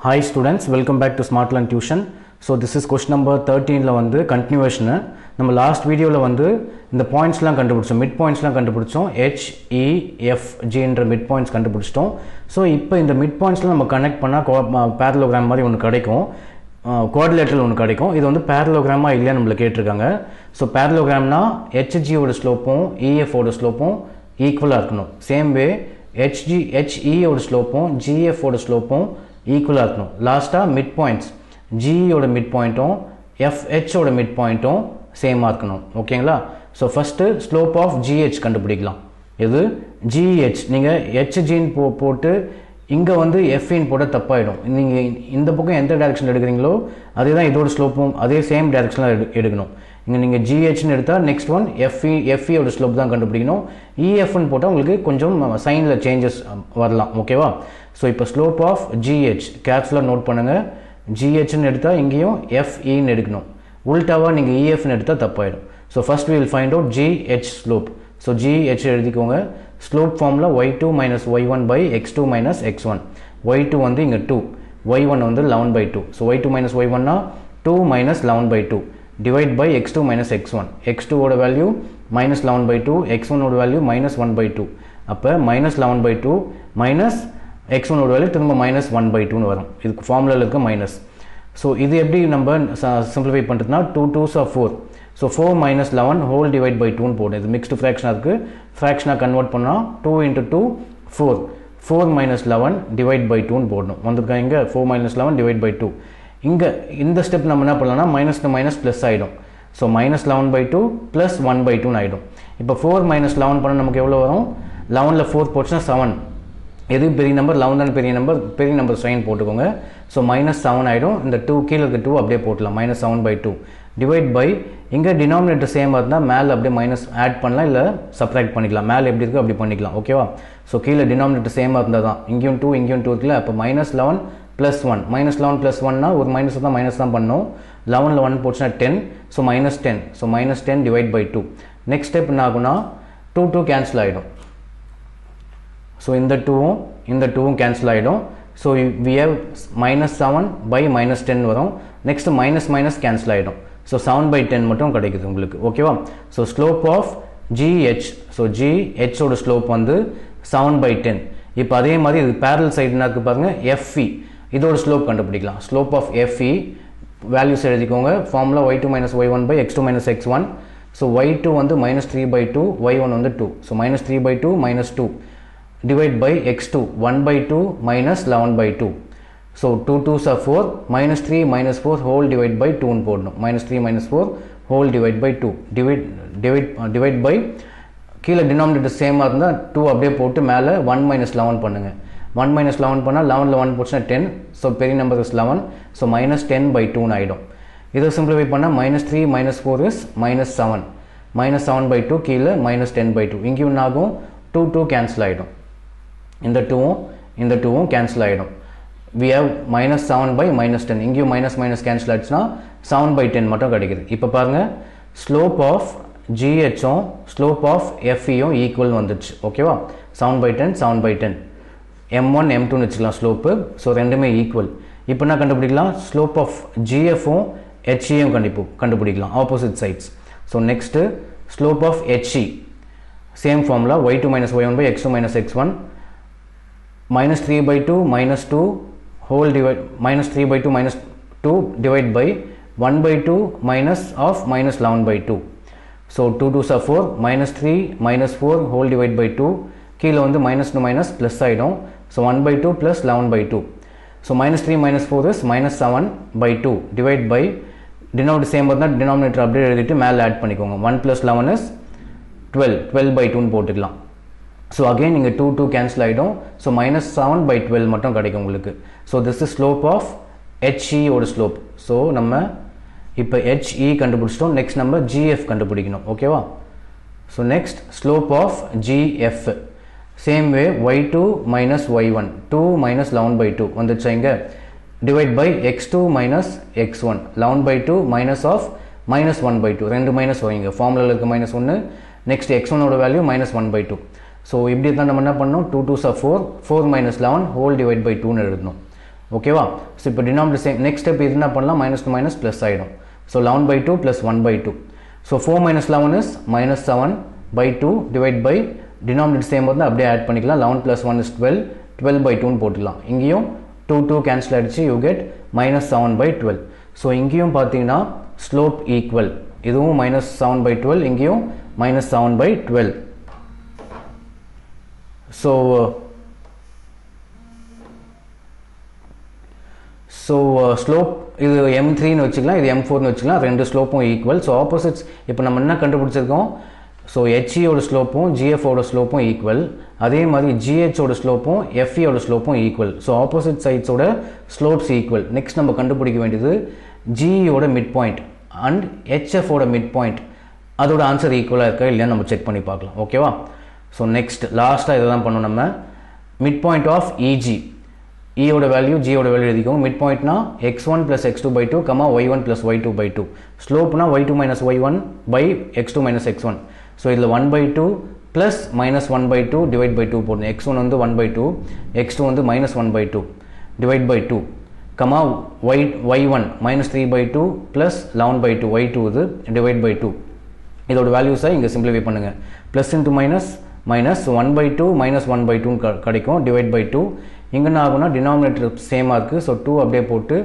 Hi students, welcome back to Smartlearn Tuition. So this is question number 13 la vandu continuation. நம்ம last video la vandu இந்த points லாம் கண்டுபிடிச்சோம், mid points லாம் கண்டுபிடிச்சோம், H, E, F, G என்ற mid points கண்டுபிடிச்சிட்டோம். So இப்போ இந்த mid points லாம் நம்ம கனெக்ட் பண்ணா parallelogram மாதிரி ஒன்னு கிடைக்கும், quadrilateral ஒன்னு கிடைக்கும். இது வந்து parallelogram-ஆ இல்லையா நம்மள கேட்டிருக்காங்க. So parallelogram-னா HG ஓட ஸ்லோப்பும் EF ஓட ஸ்லோப்பும் ஈக்குவலா இருக்கணும். Same way HE ஓட ஸ்லோப்பும் GF ஓட ஸ்லோப்பும் ஈக்குவலா இருக்கணும். லாஸ்டா மிட் பாயிண்ட்ஸ் GE ஓட மிட் பாயிண்ட்டும் FH ஓட மிட் பாயிண்ட்டும் சேமா இருக்கணும். ஓகேங்களா? So first slope of GH கண்டுபிடிக்கலாம். இது GH நீங்க HG ன்னு போட்டு இங்க வந்து F ன்னு போட தப்பாயிடும். நீங்க இந்த பக்கம் எந்த டைரக்ஷன்ல எடுக்கறீங்களோ அதே தான் இதோட ஸ்லோப்பும் அதே சேம் டைரக்ஷன்ல எடுக்கணும். இங்க நீங்க GH ன்னு எடுத்தா நெக்ஸ்ட் ஒன் FE ஓட ஸ்லோப் தான் கண்டுபிடிக்கணும். EF ன்னு போட்டா உங்களுக்கு கொஞ்சம் சைன்ல சேஞ்சஸ் வரலாம். ஓகேவா? சோ இப்போ ஸ்லோப் ஆஃப் GH கேர்ஃபுல்லா நோட் பண்ணுங்க. GH ன்னு எடுத்தா இங்கேயும் FE ன்னு எடுக்கணும். உல்டாவா நீங்க EF ன்னு எடுத்தா தப்பாயிடும். So first we will find out GH slope. So GH எழுதிக்கோங்க. Slope formula y2 minus y1 by x2 minus x1. y2 வந்து இங்க 2, y1 வந்து 11 by 2. So y2 minus y1 னா 2 minus 11 by 2 divide by x2 minus x1. x2 ஓட value minus 11 by 2, x1 ஓட value minus 1 by 2. அப்ப minus 11 by 2 minus x1 ஓட value திரும்ப minus 1 by 2 னு வரும். இதுக்கு ஃபார்முலால இருக்க மைனஸ். So இது எப்படி நம்ம simplify பண்றதுனா 2 2s are 4. So 4 minus 11 whole divide by 2 னு போடுங்க. இது மிக்ஸ்டு ஃபிராக்ஷனா இருக்கு. ஃபிராக்ஷனா கன்வர்ட் பண்ணா 2 into 2 4. 4 minus 11 divide by 2 னு போடணும். வந்திருக்கா இங்க 4 minus 11 divide by 2. இங்க இந்த ஸ்டெப் நம்ம என்ன பண்ணலாம்னா மைனஸ் டு மைனஸ் பிளஸ் ஆயிடும். So minus 11 by 2 plus 1 by 2 னு ஆயிடும். இப்போ 4 minus 11 பண்ணா நமக்கு எவ்வளவு வரும்? 11ல 4 போச்சுனா 7. எது பெரிய நம்பர்? 11 தான் பெரிய நம்பர் சைன் போட்டுக்கோங்க. ஸோ மைனஸ் 7 ஆகிடும். இந்த 2 கீழே இருக்க 2 அப்படியே போட்டலாம். minus 7 by 2 டிவைட் பை இங்கே டினாமினேட்டர் சேமாக இருந்தால் மேலே அப்படியே மைனஸ் ஆட் பண்ணலாம், இல்லை சப்ராக்ட் பண்ணிக்கலாம். மேலே எப்படி இருக்குது அப்படி பண்ணிக்கலாம். ஓகேவா? ஸோ கீழே டினாமினேட்டர் சேமாக இருந்தால் தான் இங்கேயும் 2 இங்கேயும் 2 இருக்குல்ல. அப்போ minus 11 plus 1. minus 11 plus 1னா ஒரு மைனஸ் தான் மைனஸ் தான் பண்ணணும். 11ல் 1 போச்சுன்னா 10. So minus 10. So minus 10 divide by 2. Next step என்ன ஆகுனா 2 கேன்சல் ஆகிடும். So இந்த 2ம் cancel ஆயிடும். So we have minus 7 by minus 10 வரும். next minus cancel ஆயிடும். So 7 by 10 மட்டும் கிடைக்குது உங்களுக்கு. ஓகேவா? So slope of GH. So GH ஓட ஸ்லோப் வந்து 7 by 10. இப்போ அதே மாதிரி இது parallel side என்ன இருக்கு பாருங்க, FE. இதோட ஸ்லோப் கண்டுபிடிக்கலாம். slope of FE values எழுதிக்கோங்க. formula y2 minus y1 by x2 minus x1. So y2 வந்து minus 3 by 2, y1 வந்து 2. So minus 3 by 2 minus 2 divide by x2 1 by 2 minus 11 by 2. So 2 2s are 4, minus 3 minus 4 whole divide by 2 னு போடணும். minus 3 minus 4 whole divide by 2 divide by கீழே denominator சேமா இருந்தா 2 அப்படியே போட்டு மேலே 1 minus 11 பண்ணுங்க. 1 minus 11 பண்ணா 11ல 1 போச்சுனா 10. So பெரிய number is 11. So minus 10 by 2 னு ஆயிடும். இதை சிம்பிளிஃபை பண்ணா minus 3 minus 4 is minus 7. minus 7 by 2 கீழே minus 10 by 2. இங்கேயும் என்ன ஆகும்? 2 cancel ஆயிடும். இந்த 2ம் cancel ஆயிடும். we have minus 7 by minus 10. இங்கேயும் minus cancel ஆயிடுச்சுனா 7 by 10 மட்டும் கிடைக்குது. இப்போ பாருங்க slope of GH um slope of FE um equal வந்துச்சு. ஓகேவா? 7 by 10 7 by 10. M1 M2 னு வச்சுக்கலாம் ஸ்லோப். ஸோ ரெண்டுமே ஈக்குவல். இப்போ என்ன கண்டுபிடிக்கலாம்? slope of GF um HE உம் கண்டுபிடிக்கலாம் opposite sides. So next slope of HE same formula y2 minus y1 by x2 minus x1. minus 3 by 2 minus 2 whole divide minus 3 by 2 minus 2 divide by 1 by 2 minus of minus 11 by 2. So 2 2s are 4, minus 3 minus 4 whole divide by 2. கீழே வந்து minus to minus plus ஆயிடும். So 1 by 2 plus 11 by 2. So minus 3 minus 4 is minus 7 by 2 divide by denominator same இருந்தால் denominator அப்படியே எழுதிட்டு மேலே add பண்ணிக்கோங்க. 1 plus 11 is 12 by 2 னு போட்டுக்கலாம். So again இங்க 2 cancel ஆயிடும். So minus 7 by 12 மட்டும் கிடைக்கும் உங்களுக்கு. So this is slope of HE ஓட slope. So நம்ம இப்போ HE கண்டுபிடிச்சிட்டோம். நெக்ஸ்ட் நம்ம GF கண்டுபிடிக்கணும். ஓகேவா? So next slope of GF. Same way y2 minus y1 2 minus 11 by 2 வந்துச்சா இங்க divide by x2 minus x1 11 by 2 minus of minus 1 by 2 ரெண்டு மைனஸ் வைங்க. ஃபார்முலால இருக்க minus 1. நெக்ஸ்ட் x1 ஓட வேல்யூ minus 1 by 2. ஸோ இப்படி தான் நம்ம என்ன பண்ணோம்? 2 2s are 4, 4 minus 11 whole divide by 2 னு எழுதணும். ஓகேவா? ஸோ இப்போ டினாமினேட்டர் சேம். நெக்ஸ்ட் ஸ்டெப் இது என்ன பண்ணலாம், மைனஸ் டு மைனஸ் ப்ளஸ் ஆகிடும். So 11/2 plus 1/2. So 4 - 11 is -7/2 divide by denominator same வந்து அப்படியே ஆட் பண்ணிக்கலாம். 11 + 1 இஸ் 12, 12/2ன்னு போட்டுக்கலாம். இங்கேயும் 2 கேன்சல் ஆகிடுச்சு, யூ கெட் -7/12. ஸோ இங்கேயும் பார்த்தீங்கன்னா ஸ்லோப் ஈக்குவல், இதுவும் -7/12, இங்கேயும் -7/12. ஸோ ஸ்லோப் இது M3ன்னு வச்சுக்கலாம், இது M4ன்னு வச்சுக்கலாம், ரெண்டு ஸ்லோப்பும் ஈக்குவல். ஸோ ஆப்போசிட்ஸ் இப்போ நம்ம என்ன கண்டுபிடிச்சிருக்கோம், ஸோ HEயோட ஸ்லோப்பும் GFோட ஸ்லோப்பும் ஈக்குவல். அதே மாதிரி GHோட ஸ்லோப்பும் FEயோட ஸ்லோப்பும் ஈக்குவல். ஸோ ஆப்போசிட் சைட்ஸோட ஸ்லோப்ஸ் ஈக்குவல். நெக்ஸ்ட் நம்ம கண்டுபிடிக்க வேண்டியது GEயோட மிட் பாயிண்ட் அண்ட் HFோட மிட் பாயிண்ட், அதோட ஆன்சர் ஈக்குவலாக இருக்கா இல்லையா நம்ம செக் பண்ணி பார்க்கலாம். ஓகேவா? ஸோ நெக்ஸ்ட் லாஸ்ட்டாக இதை தான் பண்ணணும் நம்ம. மிட் பாயிண்ட் ஆஃப் EG, ஈயோட வேல்யூ ஜியோட வேல்யூ எழுதிக்கோங்க. மிட் பாயிண்ட்னா x1 + x2/2, y1 + y2/2. ஸ்லோப்னா y2 - y1 by x2 - x1. So இதில் 1/2 ப்ளஸ் -1/2 டிவைட் பை 2 போடணும். x1 வந்து 1/2, x2 வந்து -1/2 divide by 2, y1 -3/2 plus 11/2, y2 இது டிவைட் பை 2. இதோட வேல்யூஸை இங்கே சிம்பிளிஃபை பண்ணுங்கள். ப்ளஸ் இன்ட்டு மைனஸ் மைனஸ் 1/2 -1/2 கிடைக்கும் டிவைட் பை 2. இங்கே என்ன ஆகும்னா டினாமினேட்டர் சேமாக இருக்குது. ஸோ 2 அப்படியே போட்டு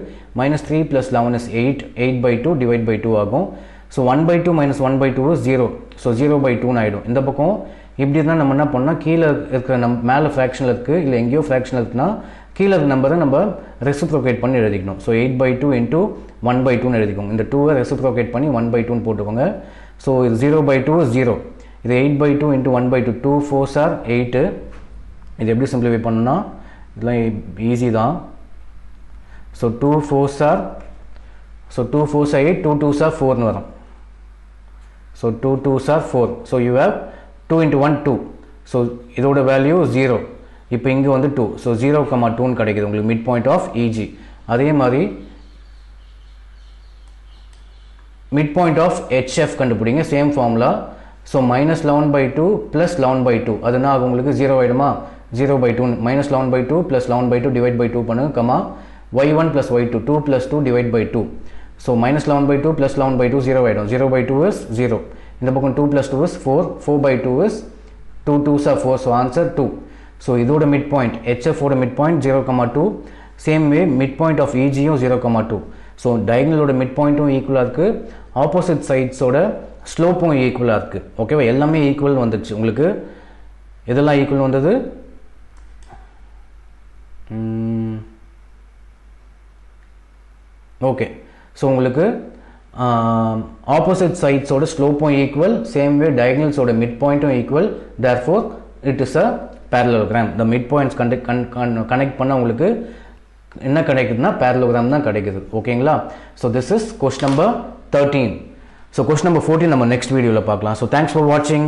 -3 + 11 இஸ் 8, 8/2 டிவைட் பை 2 ஆகும். So 1/2 - 1/2 is 0. ஸோ 0/2ன்னு ஆகிடும். இந்த பக்கம் இப்படி இருந்தால் நம்ம என்ன பண்ணால் கீழே இருக்கிற மேலே ஃப்ராக்ஷனில் இருக்குது இல்லை எங்கேயோ ஃப்ராக்ஷனில் இருக்குன்னா கீழே இருக்கிற நம்பரை நம்ம ரெசிப்ரோகேட் பண்ணி எழுதிக்கணும். ஸோ 8/2 × 1/2ன்னு எழுதிக்கோங்க. இந்த 2வை ரெசிப்ரோகேட் பண்ணி 1/2ன்னு போட்டுக்கோங்க. ஸோ இது 0/2 இஸ் 0. இது 8/2 × 1/2, 2 4s are 8. இது எப்படி சிம்பிளிஃபை பண்ணணும்னா இதெல்லாம் ஈஸி தான். So 2 4s are, so 2 4s are 8, 2 2s are 4ன்னு வரும். So 2 2s are 4. So you have 2 × 1 2. So இதோட வேல்யூ 0. இப்போ இங்கே வந்து 2. ஸோ 0,2ன்னு கிடைக்குது உங்களுக்கு மிட் பாயிண்ட் ஆஃப் EG. அதே மாதிரி மிட் பாயிண்ட் ஆஃப் HF கண்டுபிடிங்க, சேம் ஃபார்முலா. ஸோ -11/2 ப்ளஸ் 11/2, அதுனா உங்களுக்கு 0 ஆகிடுமா, 0/2. -11/2 ப்ளஸ் 11/2 டிவைட் பை 2 பண்ணுங்க, y1 + y2, 2 + 2 divide by 2. So -11/2 plus 11/2 0 ஆகிடும். 0/2 இஸ் 0. இந்த பக்கம் 2 + 2 is 4, 4/2 is 2 2s are 4. So answer 2. So இதோட மிட் பாயிண்ட் HFோட mid point 0,2. Same way mid point of EGயும் 0,2. ஸோ டயகனலோட மிட் பாயிண்ட்டும் ஈக்குவலாக இருக்குது, ஆப்போசிட் சைட்ஸோட ஸ்லோப்பும் ஈக்குவலாக இருக்குது. ஓகேவா? எல்லாமே ஈக்குவல் வந்துடுச்சு உங்களுக்கு. இதெல்லாம் ஈக்குவல் வந்தது. ஓகே. ஸோ உங்களுக்கு ஆப்போசிட் சைட்ஸோட ஸ்லோப்பும் ஈக்குவல், சேம் வே டயகனல்ஸோட மிட் பாயிண்ட்டும் equal. Therefore it is a parallelogram. the mid points connect பண்ண உங்களுக்கு என்ன கிடைக்குதுன்னா parallelogram தான் கிடைக்குது. ஓகேங்களா? So this is question number 13. So question number 14 நம்ம நெக்ஸ்ட் வீடியோவில் பார்க்கலாம். ஸோ தேங்க்ஸ் ஃபார் வாட்சிங்.